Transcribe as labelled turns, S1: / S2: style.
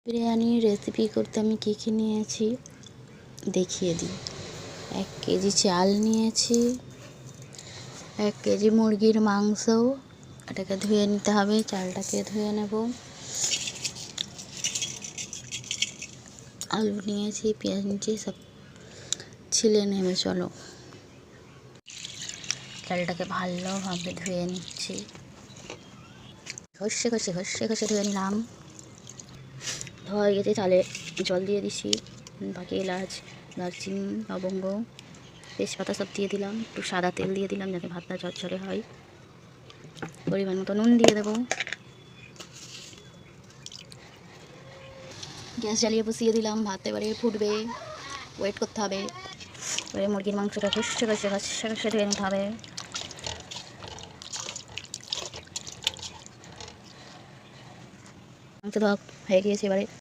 S1: বিরিয়ানির রেসিপি করতে আমি কী কী নিয়েছি দেখিয়ে দিই। 1 কেজি চাল নিয়েছি, 1 কেজি মুরগির মাংস, এটাকে ধুয়ে নিতে হবে। চালটাকে ধুয়ে নেব। আলু নিয়েছি, পেঁয়াজ নিয়েছি, সব ছিলে নেবে। চলো চালটাকে ভালোভাবে ধুয়ে নিচ্ছি। ঘষে ঘষে ধুয়ে নিলাম। ধোয়া হয়ে গেছে। চালে জল দিয়ে দিছি। বাকি এলাচ, দারচিনি, লবঙ্গ, তেজপাতা সব দিয়ে দিলাম। একটু সাদা তেল দিয়ে দিলাম যাতে ভাতটা ঝরঝরে হয়। পরিমাণ মতো নুন দিয়ে দেবো। গ্যাস জ্বালিয়ে বসিয়ে দিলাম। ভাত এবারে ফুটবে, ওয়েট করতে হবে। এবারে মুরগির মাংসটা ঘষে ধুয়ে নিতে হবে। মাংস ধোয়া হয়ে গিয়েছে। এবারে